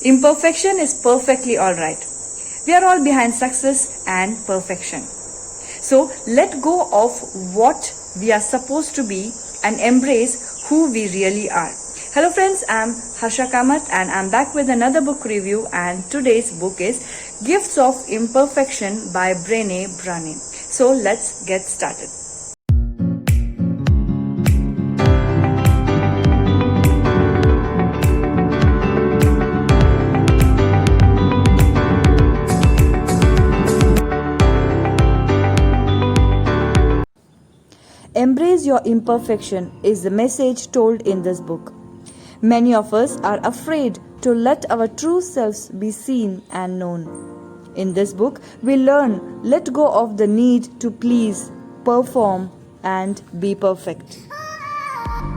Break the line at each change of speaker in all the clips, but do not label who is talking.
Imperfection is perfectly alright. We are all behind success and perfection. So let go of what we are supposed to be and embrace who we really are. Hello friends, I'm Harsha Kamath and I'm back with another book review, and today's book is Gifts of Imperfection by Brené Brown. So let's get started. Embrace your imperfection is the message told in this book. Many of us are afraid to let our true selves be seen and known. In this book, we learn let go of the need to please, perform, and be perfect.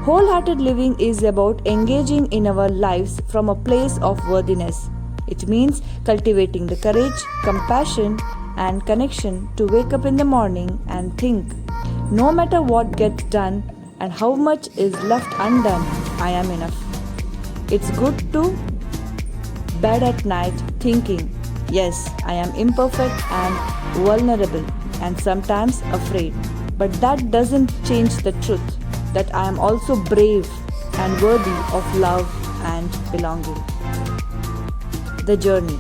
Wholehearted living is about engaging in our lives from a place of worthiness. It means cultivating the courage, compassion, and connection to wake up in the morning and think, no matter what gets done and how much is left undone, I am enough. It's good to bed at night thinking, yes, I am imperfect and vulnerable and sometimes afraid. But that doesn't change the truth that I am also brave and worthy of love and belonging. The journey.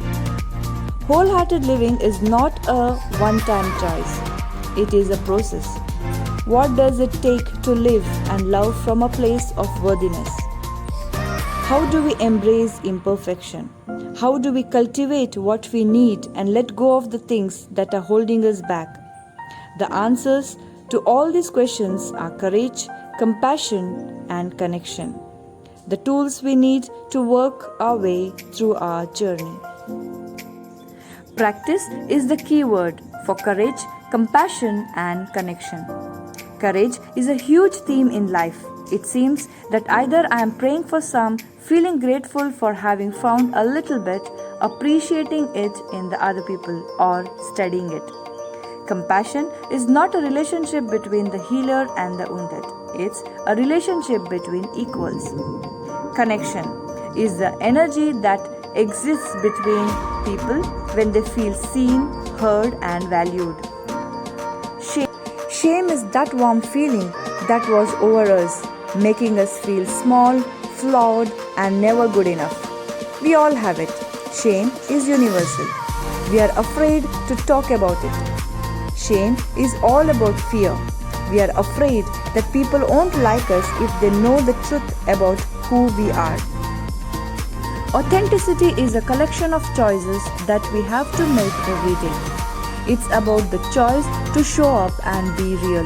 Wholehearted living is not a one-time choice. It is a process. What does it take to live and love from a place of worthiness? How do we embrace imperfection? How do we cultivate what we need and let go of the things that are holding us back? The answers to all these questions are courage, compassion, and connection. The tools we need to work our way through our journey. Practice is the key word for courage, compassion, and connection. Courage is a huge theme in life. It seems that either I am praying for some, feeling grateful for having found a little bit, appreciating it in the other people, or studying it. Compassion is not a relationship between the healer and the wounded. It's a relationship between equals. Connection is the energy that exists between people when they feel seen, heard, and valued. Shame is that warm feeling that was over us, making us feel small, flawed, and never good enough. We all have it. Shame is universal. We are afraid to talk about it. Shame is all about fear. We are afraid that people won't like us if they know the truth about who we are. Authenticity is a collection of choices that we have to make every day. It's about the choice to show up and be real.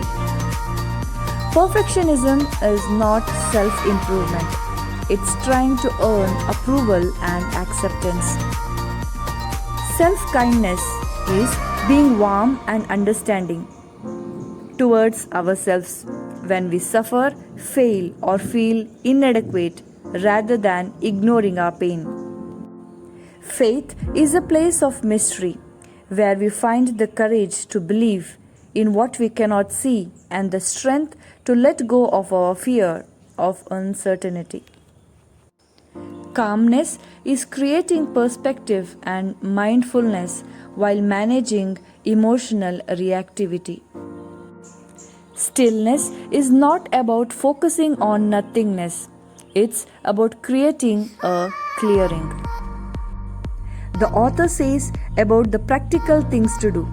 Perfectionism is not self-improvement. It's trying to earn approval and acceptance. Self-kindness is being warm and understanding towards ourselves when we suffer, fail, or feel inadequate rather than ignoring our pain. Faith is a place of mystery where we find the courage to believe in what we cannot see and the strength to let go of our fear of uncertainty. Calmness is creating perspective and mindfulness while managing emotional reactivity. Stillness is not about focusing on nothingness. It's about creating a clearing. The author says about the practical things to do.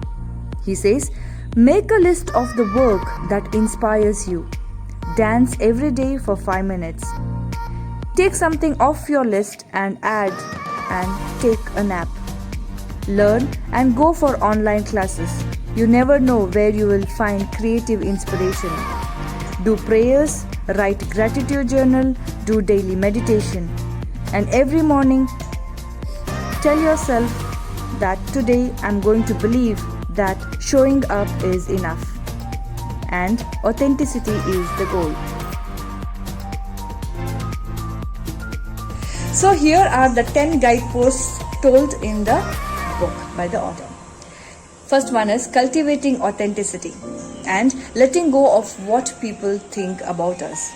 He says, make a list of the work that inspires you. Dance every day for 5 minutes. Take something off your list and add and take a nap. Learn and go for online classes. You never know where you will find creative inspiration. Do prayers, write gratitude journal, do daily meditation. And every morning, tell yourself that today I'm going to believe that showing up is enough. And authenticity is the goal. So here are the 10 guideposts told in the book by the author. First one is cultivating authenticity and letting go of what people think about us.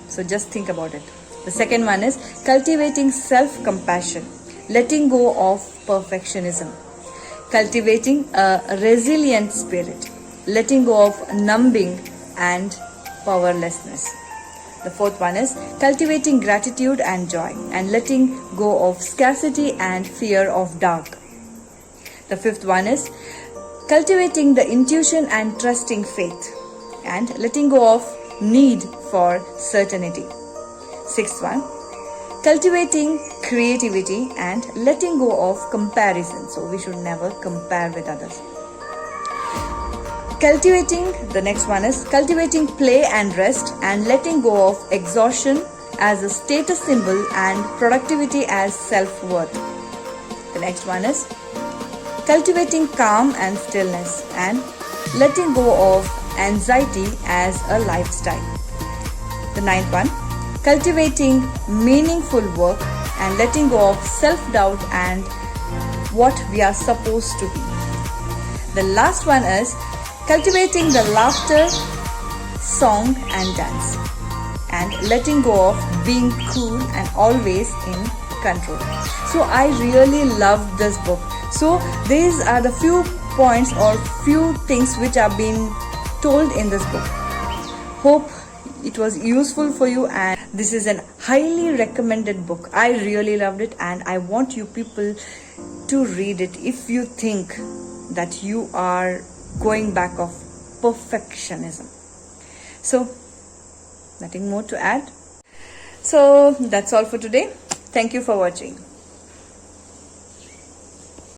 So just think about it. The second one is cultivating self-compassion, letting go of perfectionism. Cultivating a resilient spirit, letting go of numbing and powerlessness. The fourth one is cultivating gratitude and joy and letting go of scarcity and fear of dark. The fifth one is cultivating the intuition and trusting faith and letting go of need for certainty. Sixth one, cultivating creativity and letting go of comparison. So we should never compare with others. The next one is cultivating play and rest and letting go of exhaustion as a status symbol and productivity as self-worth. The next one is cultivating calm and stillness and letting go of anxiety as a lifestyle. The ninth one, cultivating meaningful work and letting go of self-doubt and what we are supposed to be. The last one is cultivating the laughter, song and dance and letting go of being cool and always in control. So I really loved this book. So these are the few points or few things which are being told in this book. Hope it was useful for you, and this is a highly recommended book. I really loved it and I want you people to read it if you think that you are going back of perfectionism. So nothing more to add. So that's all for today. Thank you for watching.